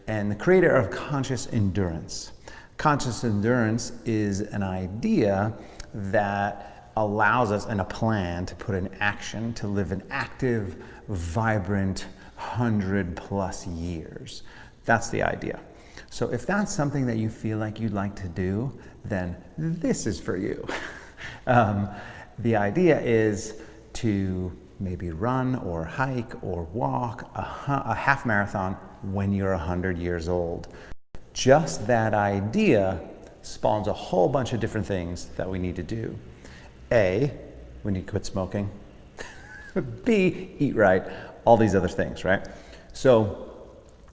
and the creator of conscious endurance. Conscious endurance is an idea that allows us, and a plan to put in action to live an active, vibrant 100+ years. That's the idea. So if that's something that you feel like you'd like to do, then this is for you. The idea is to maybe run or hike or walk a half marathon when you're 100 years old. Just that idea spawns a whole bunch of different things that we need to do. A, we need to quit smoking. B, eat right, all these other things, right? So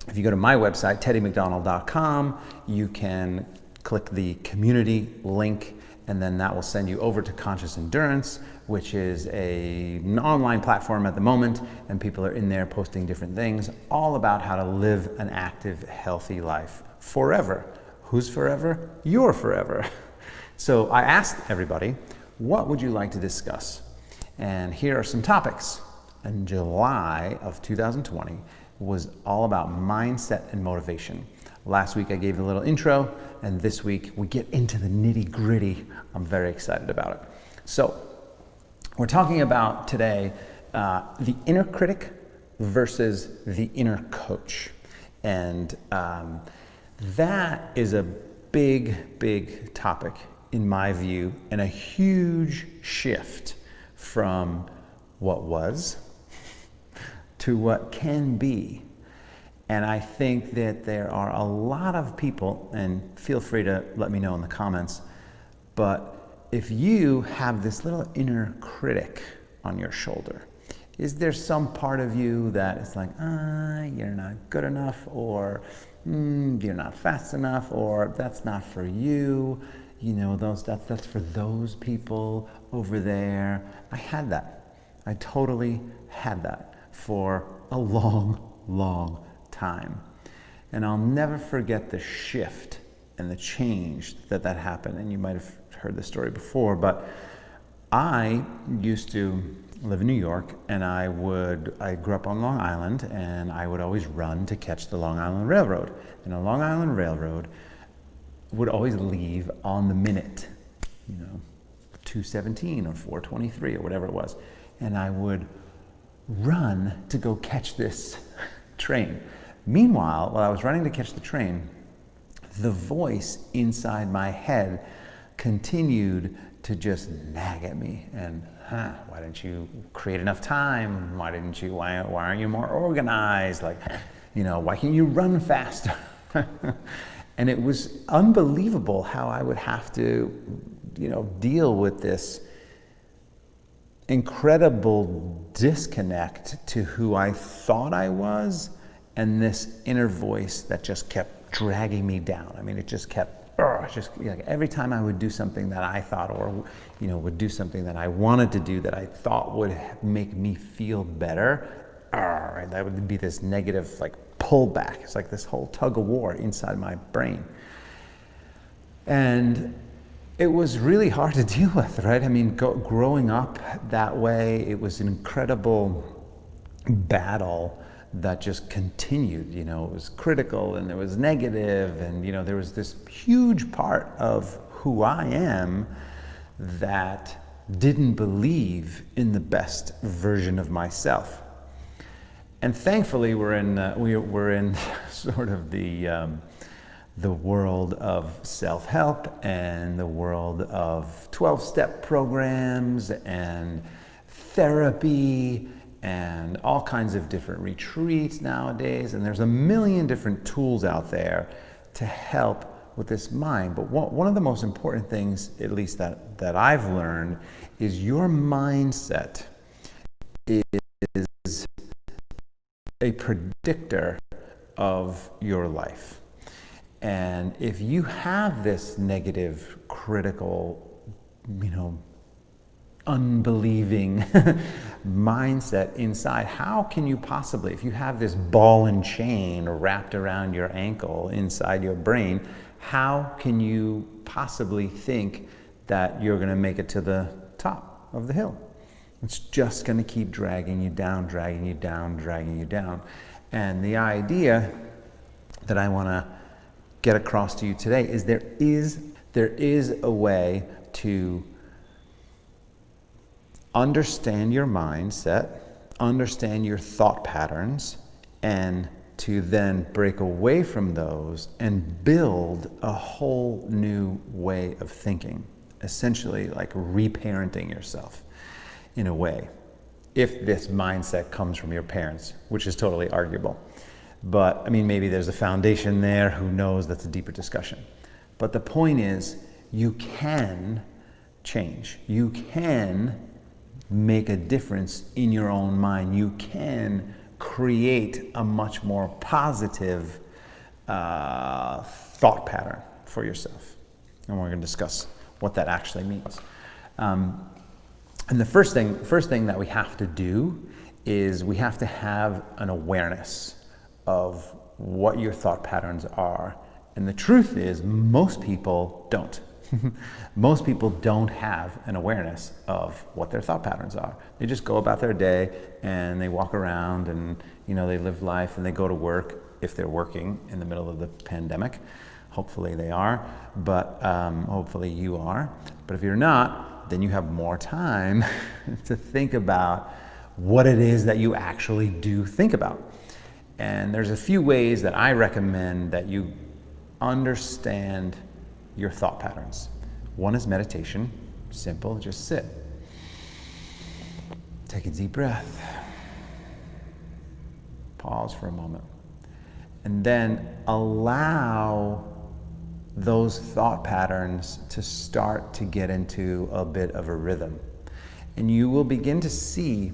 if you go to my website, teddymcdonald.com, you can click the community link, and then that will send you over to Conscious Endurance, which is an online platform at the moment, and people are in there posting different things, all about how to live an active, healthy life forever. Who's forever? You're forever. So I asked everybody, what would you like to discuss? And here are some topics. In July of 2020 was all about mindset and motivation. Last week I gave a little intro, and this week we get into the nitty-gritty. I'm very excited about it. So we're talking about today the inner critic versus the inner coach. And that is a big topic in my view, and a huge shift from what was to what can be. And I think that there are a lot of people, and feel free to let me know in the comments, but if you have this little inner critic on your shoulder, is there some part of you that is like, you're not good enough, or you're not fast enough, or that's not for you, you know, that's for those people over there. I had that. I totally had that for a long time. And I'll never forget the shift and the change that happened. And you might have heard this story before, but I used to live in New York, and I grew up on Long Island, and I would always run to catch the Long Island Railroad. And the Long Island Railroad would always leave on the minute, 2:17 or 4:23 or whatever it was. And I would run to go catch this train. Meanwhile, while I was running to catch the train, the voice inside my head continued to just nag at me. And why didn't you create enough time? Why aren't you more organized? Like, why can't you run faster? And it was unbelievable how I would have to, deal with this incredible disconnect to who I thought I was, and this inner voice that just kept dragging me down. I mean, it just kept, every time I would do something that I thought, or, would do something that I wanted to do that I thought would make me feel better, that would be this negative, pullback. It's like this whole tug of war inside my brain. And it was really hard to deal with, right? I mean, growing up that way, it was an incredible battle that just continued. It was critical, and there was negative, and there was this huge part of who I am that didn't believe in the best version of myself. And thankfully, we're in sort of the world of self-help, and the world of 12-step programs and therapy and all kinds of different retreats nowadays. And there's a million different tools out there to help with this mind. But one of the most important things, at least that I've learned, is your mindset is a predictor of your life. And if you have this negative, critical, unbelieving mindset inside, how can you possibly, if you have this ball and chain wrapped around your ankle inside your brain, how can you possibly think that you're going to make it to the top of the hill? It's just going to keep dragging you down, dragging you down, dragging you down. And the idea that I want to get across to you today is there is a way to understand your mindset, understand your thought patterns, and to then break away from those and build a whole new way of thinking, essentially like reparenting yourself in a way, if this mindset comes from your parents, which is totally arguable. But I mean, maybe there's a foundation there, who knows, that's a deeper discussion. But the point is, you can change. You can make a difference in your own mind. You can create a much more positive thought pattern for yourself. And we're going to discuss what that actually means. And the first thing that we have to do is we have to have an awareness of what your thought patterns are. And the truth is, most people don't. Most people don't have an awareness of what their thought patterns are. They just go about their day and they walk around and, you know, they live life and they go to work if they're working in the middle of the pandemic. Hopefully they are, but hopefully you are. But if you're not, then you have more time to think about what it is that you actually do think about. And there's a few ways that I recommend that you understand your thought patterns. One is meditation. Simple, just sit. Take a deep breath. Pause for a moment. And then allow those thought patterns to start to get into a bit of a rhythm. And you will begin to see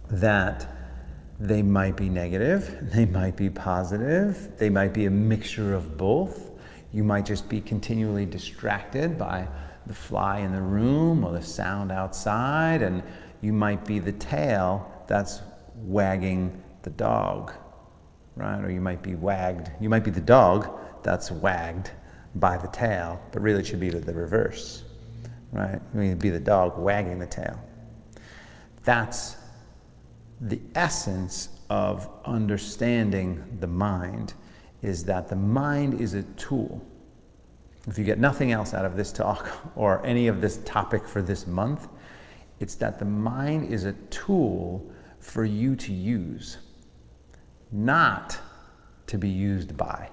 that they might be negative, they might be positive, they might be a mixture of both. You might just be continually distracted by the fly in the room or the sound outside, and you might be the tail that's wagging the dog, right? Or you might be the dog that's wagged by the tail, but really it should be the reverse, right? I mean, be the dog wagging the tail. That's the essence of understanding the mind, is that the mind is a tool. If you get nothing else out of this talk or any of this topic for this month, it's that the mind is a tool for you to use, not to be used by.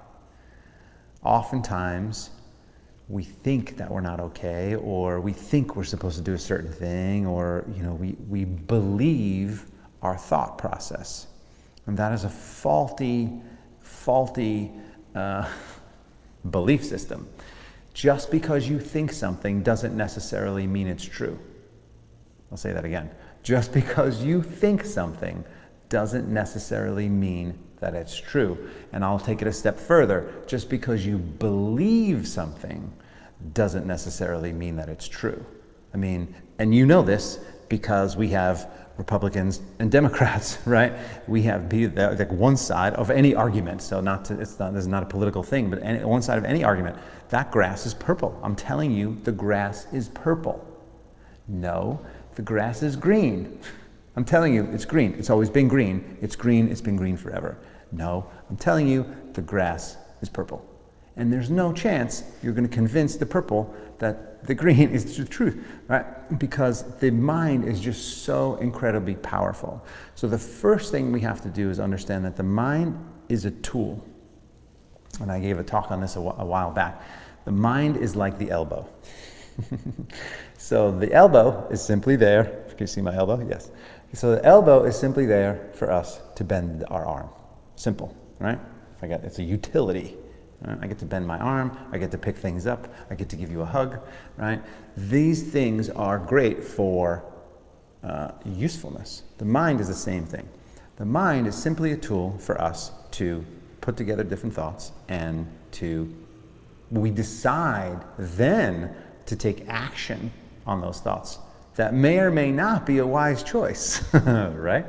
Oftentimes, we think that we're not okay, or we think we're supposed to do a certain thing, or we believe our thought process. And that is a faulty belief system. Just because you think something doesn't necessarily mean it's true. I'll say that again. Just because you think something doesn't necessarily mean that it's true. And I'll take it a step further. Just because you believe something doesn't necessarily mean that it's true. I mean, and you know this because we have Republicans and Democrats, right? We have like one side of any argument. So this is not a political thing, but one side of any argument. That grass is purple. I'm telling you, the grass is purple. No, the grass is green. I'm telling you, it's green. It's always been green. It's green. It's been green forever. No, I'm telling you, the grass is purple. And there's no chance you're going to convince the purple that the green is the truth, right? Because the mind is just so incredibly powerful. So the first thing we have to do is understand that the mind is a tool. And I gave a talk on this a while back. The mind is like the elbow. So the elbow is simply there. Can you see my elbow? Yes. So the elbow is simply there for us to bend our arm. Simple, right? It's a utility. Right? I get to bend my arm, I get to pick things up, I get to give you a hug, right? These things are great for usefulness. The mind is the same thing. The mind is simply a tool for us to put together different thoughts, and we decide then to take action on those thoughts. That may or may not be a wise choice, right?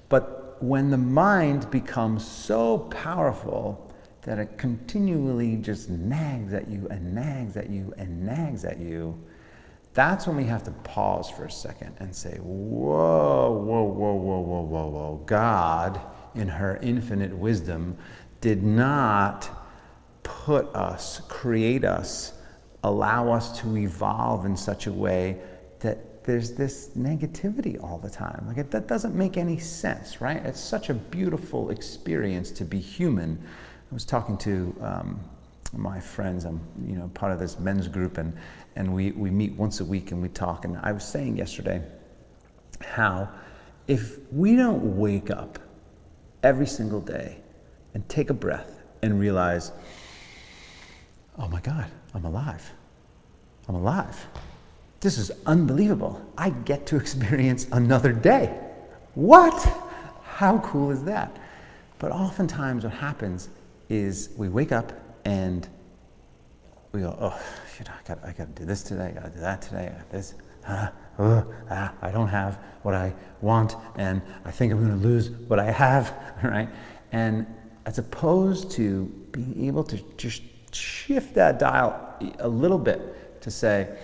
But when the mind becomes so powerful that it continually just nags at you and nags at you and nags at you, that's when we have to pause for a second and say, whoa. God, in her infinite wisdom, did not put us, create us, allow us to evolve in such a way that there's this negativity all the time. Like that doesn't make any sense, right? It's such a beautiful experience to be human. I was talking to my friends. I'm part of this men's group, and we meet once a week and we talk. And I was saying yesterday how if we don't wake up every single day and take a breath and realize, oh my God, I'm alive. I'm alive. This is unbelievable. I get to experience another day. What? How cool is that? But oftentimes what happens is we wake up and we go, oh, I got to do this today. I got to do that today. I got this. I don't have what I want, and I think I'm going to lose what I have, right? And as opposed to being able to just shift that dial a little bit to say,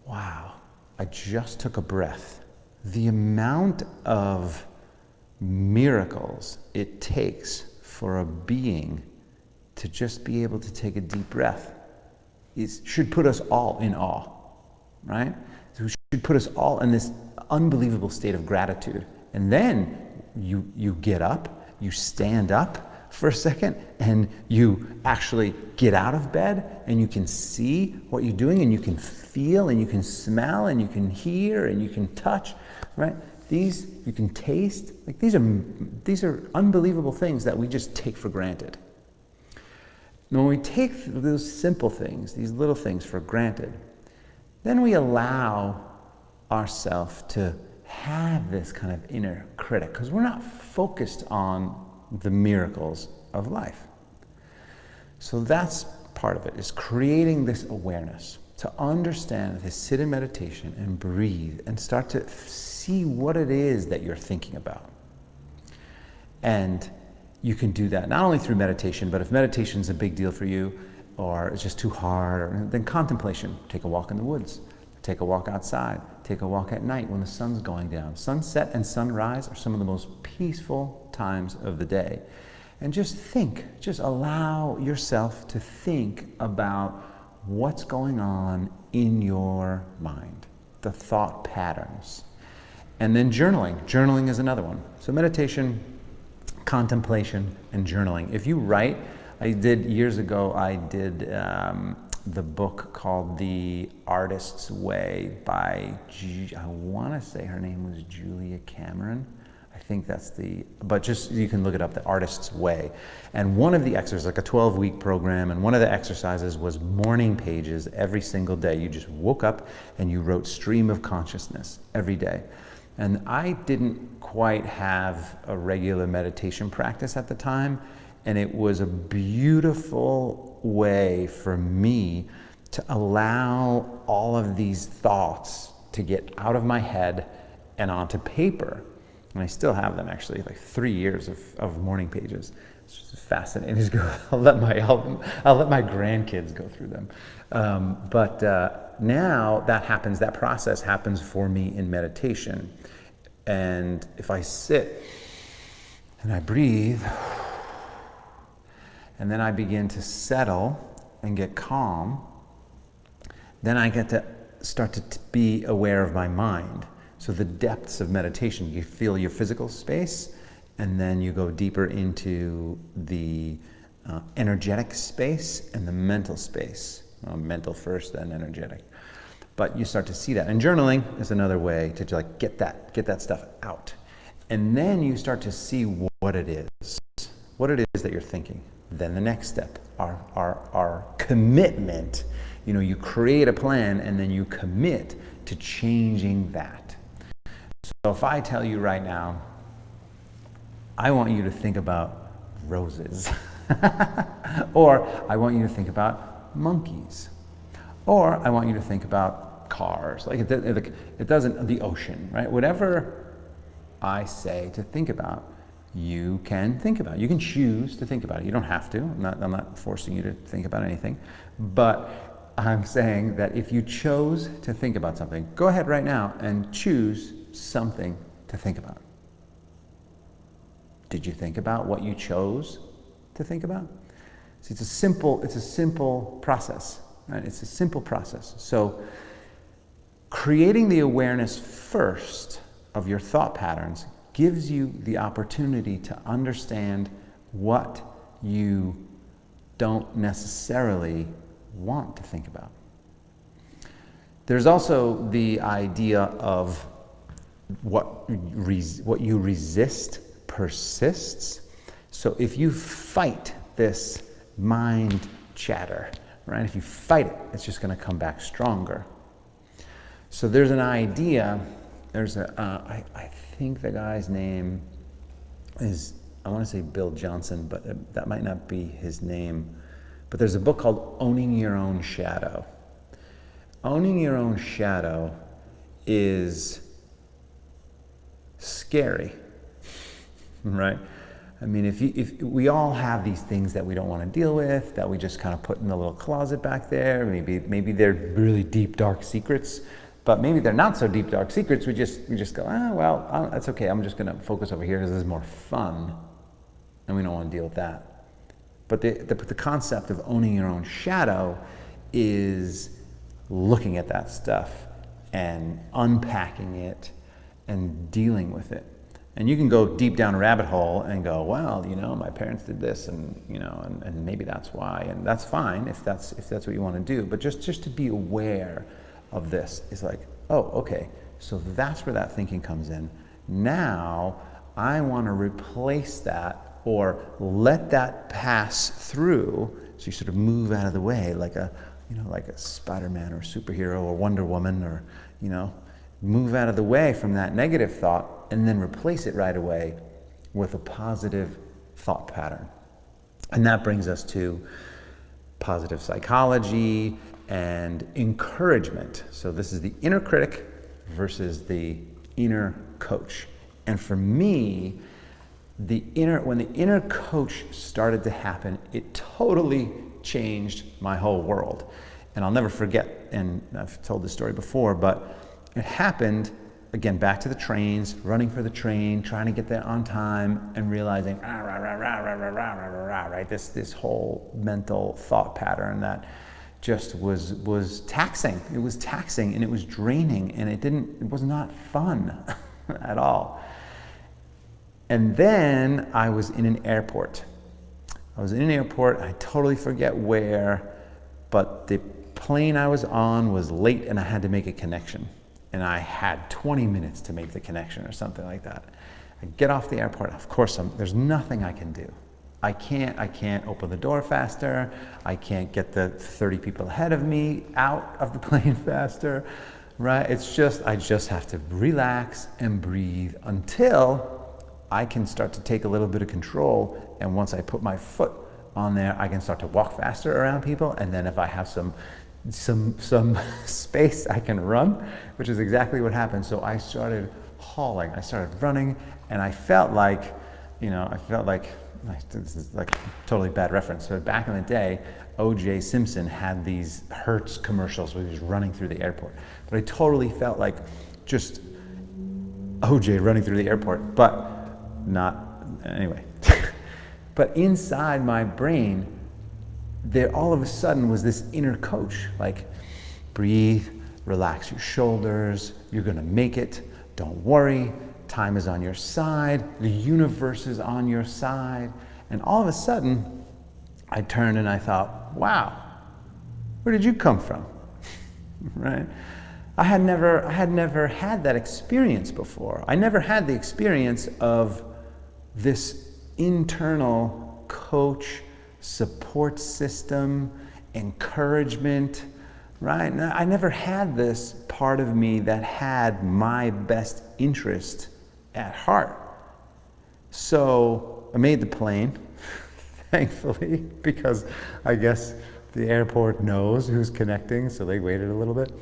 wow, I just took a breath. The amount of miracles it takes for a being to just be able to take a deep breath should put us all in awe, right? So it should put us all in this unbelievable state of gratitude. And then you get up, you stand up for a second, and you actually get out of bed, and you can see what you're doing, and you can feel, and you can smell, and you can hear, and you can touch, right? These you can taste. Like these are unbelievable things that we just take for granted. And when we take those simple things, these little things for granted, then we allow ourselves to have this kind of inner critic, because we're not focused on the miracles of life. So that's part of it, is creating this awareness to understand, to sit in meditation and breathe and start to see what it is that you're thinking about. And you can do that not only through meditation, but if meditation is a big deal for you, or it's just too hard, then contemplation. Take a walk in the woods, take a walk outside, take a walk at night when the sun's going down. Sunset and sunrise are some of the most peaceful times of the day. And just think, just allow yourself to think about what's going on in your mind, the thought patterns. And then journaling. Journaling is another one. So meditation, contemplation, and journaling. If you write, years ago, I did the book called The Artist's Way by, I want to say her name was Julia Cameron. I think that's but just, you can look it up, The Artist's Way. And one of the exercises, like a 12-week program, and one of the exercises was morning pages every single day. You just woke up and you wrote stream of consciousness every day. And I didn't quite have a regular meditation practice at the time, and it was a beautiful way for me to allow all of these thoughts to get out of my head and onto paper. And I still have them, actually, like 3 years of morning pages. It's just fascinating. I'll let my grandkids go through them. But now that process happens for me in meditation. And if I sit and I breathe, and then I begin to settle and get calm, then I get to start to be aware of my mind. So the depths of meditation, you feel your physical space, and then you go deeper into the energetic space and the mental space. Mental first, then energetic. But you start to see that. And journaling is another way to like get that stuff out. And then you start to see what it is that you're thinking. Then the next step, our commitment. You create a plan and then you commit to changing that. So if I tell you right now, I want you to think about roses, or I want you to think about monkeys, or I want you to think about cars, it doesn't, the ocean, right? Whatever I say to think about, you can think about it. You can choose to think about it. You don't have to. I'm not forcing you to think about anything, but I'm saying that if you chose to think about something, go ahead right now and choose something to think about. Did you think about what you chose to think about? See, it's a simple process, right? It's a simple process. So creating the awareness first of your thought patterns gives you the opportunity to understand what you don't necessarily want to think about. There's also the idea of what you resist persists. So if you fight this mind chatter, right? If you fight it, it's just going to come back stronger. So there's an idea, I think the guy's name is, I want to say Bill Johnson, but that might not be his name. But there's a book called Owning Your Own Shadow. Owning your own shadow is scary, right? I mean, if we all have these things that we don't want to deal with, that we just kind of put in the little closet back there. Maybe they're really deep, dark secrets, but maybe they're not so deep, dark secrets. We just go, well, that's okay. I'm just going to focus over here because this is more fun, and we don't want to deal with that. But the concept of owning your own shadow is looking at that stuff and unpacking it and dealing with it. And you can go deep down a rabbit hole and go, well, my parents did this, and and maybe that's why, and that's fine if that's what you want to do. But just to be aware of this is like, oh, okay, so that's where that thinking comes in. Now I want to replace that or let that pass through. So you sort of move out of the way, like a Spider-Man or a superhero or Wonder Woman, or move out of the way from that negative thought, and then replace it right away with a positive thought pattern. And that brings us to positive psychology and encouragement. So this is the inner critic versus the inner coach. And for me, when the inner coach started to happen, it totally changed my whole world. And I'll never forget, and I've told this story before, but it happened, again, back to the trains, running for the train, trying to get there on time, and realizing, right, this whole mental thought pattern that just was taxing. It was taxing, and it was draining, and it was not fun at all. And then I was in an airport. I totally forget where, but the plane I was on was late, and I had to make a connection. And I had 20 minutes to make the connection or something like that. I get off the airport. Of course, there's nothing I can do. I can't open the door faster. I can't get the 30 people ahead of me out of the plane faster, right? I just have to relax and breathe until I can start to take a little bit of control. And once I put my foot on there, I can start to walk faster around people. And then if I have some space, I can run, which is exactly what happened. So I started hauling, I started running, and I felt like, this is like a totally bad reference, but back in the day, O.J. Simpson had these Hertz commercials where he was running through the airport. But I totally felt like just O.J. running through the airport, but not, anyway. But inside my brain, there all of a sudden was this inner coach, like, breathe, relax your shoulders, you're gonna make it, don't worry, time is on your side, the universe is on your side. And all of a sudden, I turned and I thought, wow, where did you come from? Right? I had never had that experience before. I never had the experience of this internal coach, support system, encouragement, right? I never had this part of me that had my best interest at heart. So I made the plane, thankfully, because I guess the airport knows who's connecting, so they waited a little bit.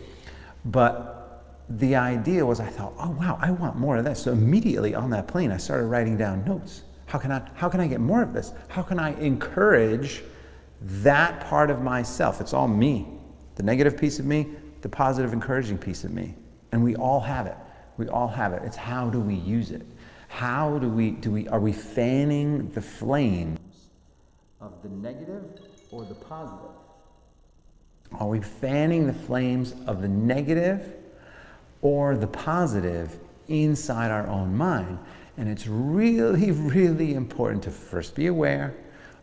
But the idea was, I thought, oh wow, I want more of this. So immediately on that plane, I started writing down notes. How can I get more of this? How can I encourage that part of myself? It's all me. The negative piece of me, the positive encouraging piece of me. And we all have it. We all have it. It's how do we use it? How are we fanning the flames of the negative or the positive? Are we fanning the flames of the negative or the positive inside our own mind? And it's really, really important to first be aware.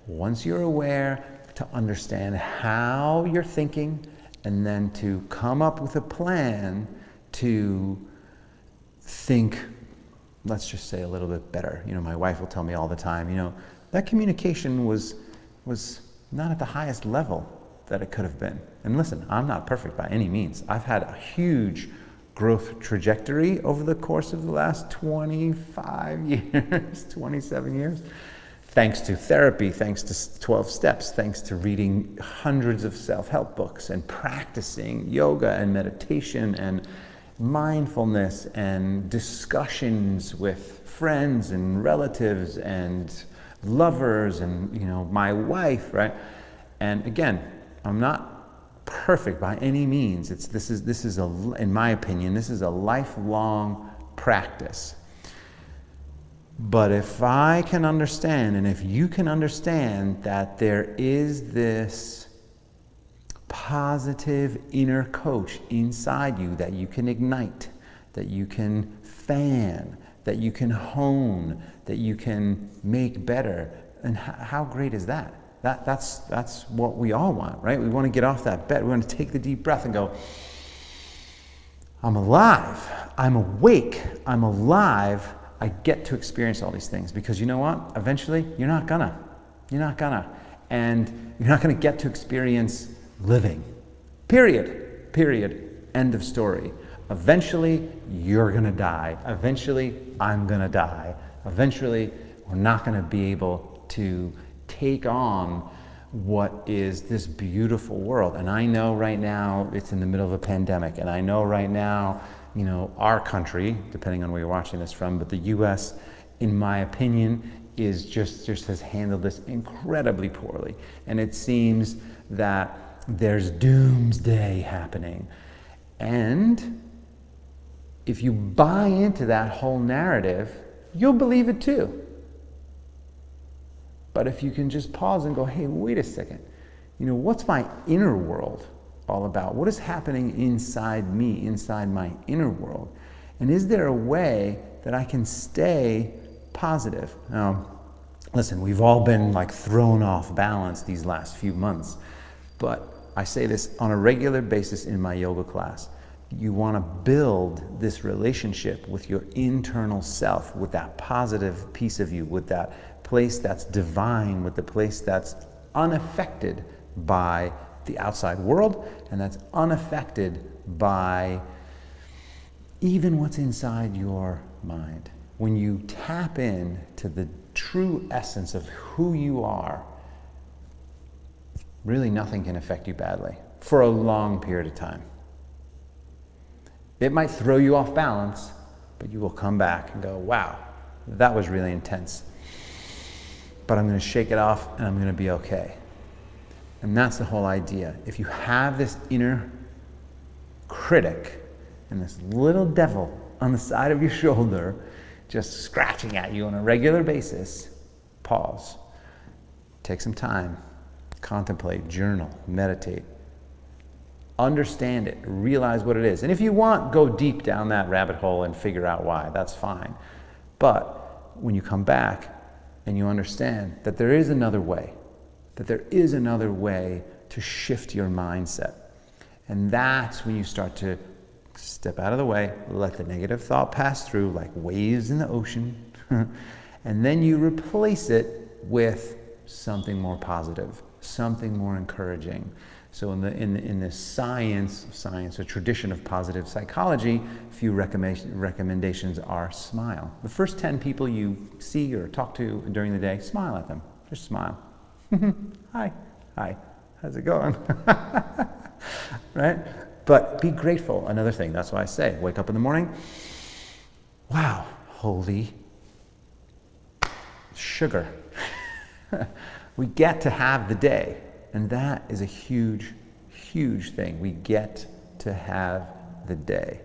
Once you're aware, to understand how you're thinking, and then to come up with a plan to think, let's just say, a little bit better. My wife will tell me all the time, that communication was not at the highest level that it could have been. And listen, I'm not perfect by any means. I've had a huge growth trajectory over the course of the last 25 years, 27 years. Thanks to therapy, thanks to 12 steps, thanks to reading hundreds of self-help books and practicing yoga and meditation and mindfulness and discussions with friends and relatives and lovers and, my wife, right? And again, I'm not perfect by any means. In my opinion, this is a lifelong practice. But if I can understand, and if you can understand, that there is this positive inner coach inside you that you can ignite, that you can fan, that you can hone, that you can make better, and how great is that? That's what we all want, right? We want to get off that bed. We want to take the deep breath and go, I'm alive, I'm awake, I'm alive. I get to experience all these things, because you know what? Eventually, you're not gonna. And you're not gonna get to experience living. Period. End of story. Eventually, you're gonna die. Eventually, I'm gonna die. Eventually, we're not gonna be able to take on what is this beautiful world. And I know right now it's in the middle of a pandemic, and I know right now, our country, depending on where you're watching this from, but the US, in my opinion, is just has handled this incredibly poorly. And it seems that there's doomsday happening. And if you buy into that whole narrative, you'll believe it too. But if you can just pause and go, hey, wait a second, what's my inner world all about? What is happening inside me, inside my inner world? And is there a way that I can stay positive? Now, listen, we've all been thrown off balance these last few months, but I say this on a regular basis in my yoga class. You want to build this relationship with your internal self, with that positive piece of you, with that place that's divine, with the place that's unaffected by the outside world, and that's unaffected by even what's inside your mind. When you tap in to the true essence of who you are, really nothing can affect you badly for a long period of time. It might throw you off balance, but you will come back and go, wow, that was really intense. But I'm going to shake it off, and I'm going to be okay. And that's the whole idea. If you have this inner critic and this little devil on the side of your shoulder just scratching at you on a regular basis, pause. Take some time. Contemplate, journal, meditate. Understand it. Realize what it is. And if you want, go deep down that rabbit hole and figure out why. That's fine. But when you come back and you understand that there is another way, to shift your mindset. And that's when you start to step out of the way, let the negative thought pass through like waves in the ocean, and then you replace it with something more positive, something more encouraging. So in the science, a tradition of positive psychology, a few recommendations are smile. The first 10 people you see or talk to during the day, smile at them. Just smile. Hi, how's it going? Right? But be grateful. Another thing, that's why I say, wake up in the morning, wow, holy sugar. We get to have the day, and that is a huge, huge thing. We get to have the day.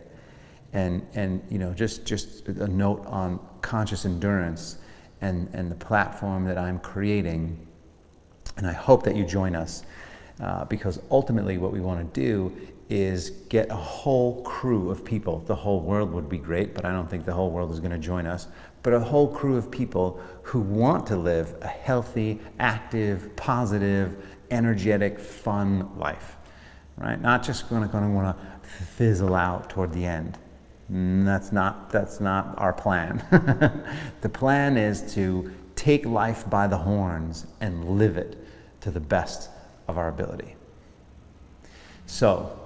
And just a note on conscious endurance and the platform that I'm creating. And I hope that you join us because ultimately what we want to do is get a whole crew of people. The whole world would be great, but I don't think the whole world is going to join us. But a whole crew of people who want to live a healthy, active, positive, energetic, fun life, right? Not just going to want to fizzle out toward the end. That's not our plan. The plan is to take life by the horns and live it to the best of our ability. So,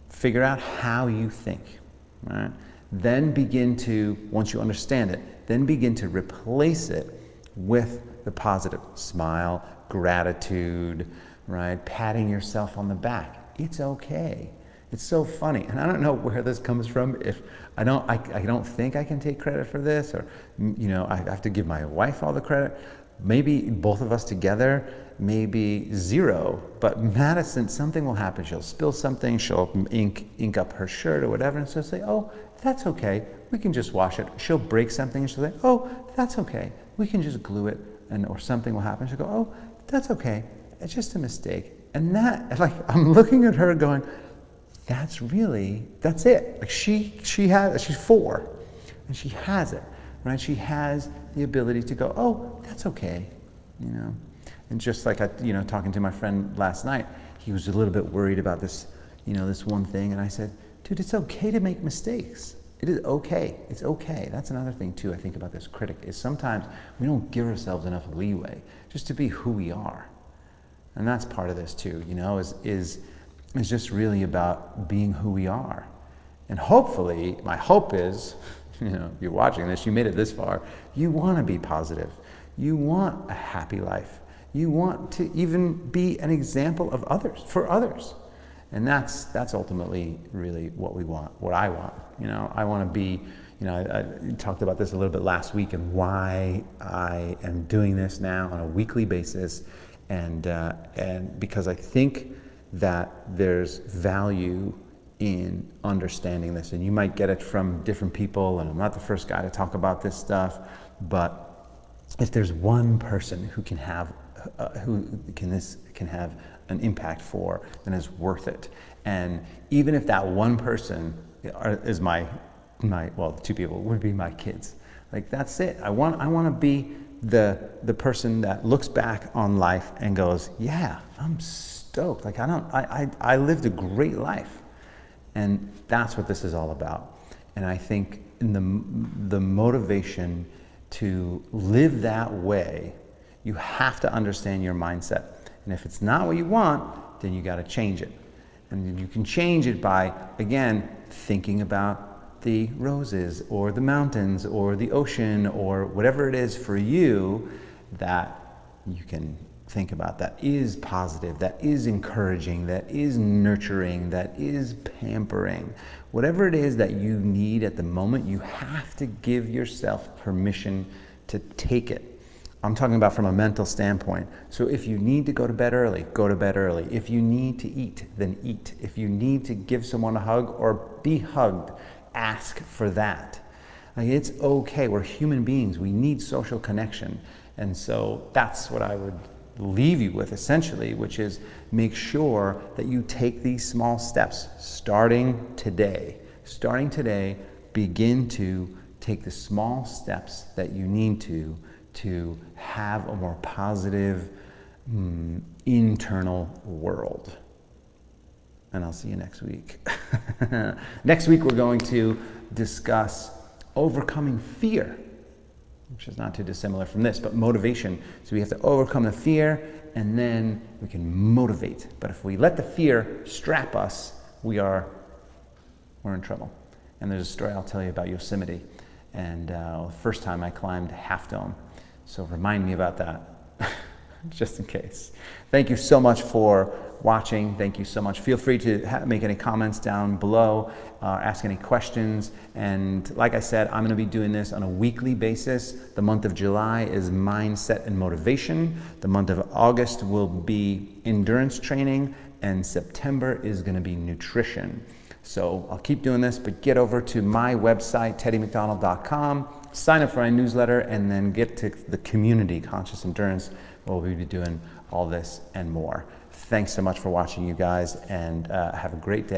figure out how you think, right? Then begin to, once you understand it, then begin to replace it with the positive. Smile, gratitude, right? Patting yourself on the back. It's okay. It's so funny. And I don't know where this comes from. If I don't think I can take credit for this, or, I have to give my wife all the credit. Maybe both of us together, maybe zero. But Madison, something will happen. She'll spill something, she'll ink up her shirt or whatever, and she'll say, oh, that's okay, we can just wash it. She'll break something, and she'll say, oh, that's okay, we can just glue it, or something will happen. She'll go, oh, that's okay, it's just a mistake. And that, I'm looking at her going, that's it. She's 4, and she has it, right? She has the ability to go, oh, that's okay, And just like talking to my friend last night, he was a little bit worried about this, this one thing, and I said, dude, it's okay to make mistakes. It is okay. It's okay. That's another thing too I think about this critic, is sometimes we don't give ourselves enough leeway just to be who we are. And that's part of this too, is just really about being who we are. And hopefully, my hope is, if you're watching this, you made it this far, you want to be positive. You want a happy life. You want to even be an example of others, for others. And that's ultimately really what we want, what I want. I want to be, I talked about this a little bit last week and why I am doing this now on a weekly basis. And because I think that there's value in understanding this. And you might get it from different people, and I'm not the first guy to talk about this stuff, but if there's one person who can have an impact for, then it's worth it. And even if that one person is my well, 2 people would be my kids. That's it. I want to be the person that looks back on life and goes, yeah, I'm stoked. I lived a great life. And that's what this is all about. And I think in the motivation to live that way, you have to understand your mindset. And if it's not what you want, then you got to change it. And you can change it by, again, thinking about the roses or the mountains or the ocean or whatever it is for you that you can think about, that is positive, that is encouraging, that is nurturing, that is pampering. Whatever it is that you need at the moment, you have to give yourself permission to take it. I'm talking about from a mental standpoint. So if you need to go to bed early, go to bed early. If you need to eat, then eat. If you need to give someone a hug or be hugged, ask for that. It's okay. We're human beings. We need social connection. And so that's what I would leave you with essentially, which is make sure that you take these small steps starting today. Starting today, begin to take the small steps that you need to have a more positive internal world. And I'll see you next week. Next week we're going to discuss overcoming fear, which is not too dissimilar from this, but motivation. So we have to overcome the fear and then we can motivate. But if we let the fear strap us, we're in trouble. And there's a story I'll tell you about Yosemite. And the first time I climbed Half Dome. So remind me about that, just in case. Thank you so much for watching. Thank you so much. Feel free to make any comments down below, ask any questions. And like I said, I'm going to be doing this on a weekly basis. The month of July is mindset and motivation. The month of August will be endurance training. And September is going to be nutrition. So I'll keep doing this, but get over to my website, teddymcdonald.com. sign up for our newsletter, and then get to the community, Conscious Endurance, where we'll be doing all this and more. Thanks so much for watching, you guys, and have a great day.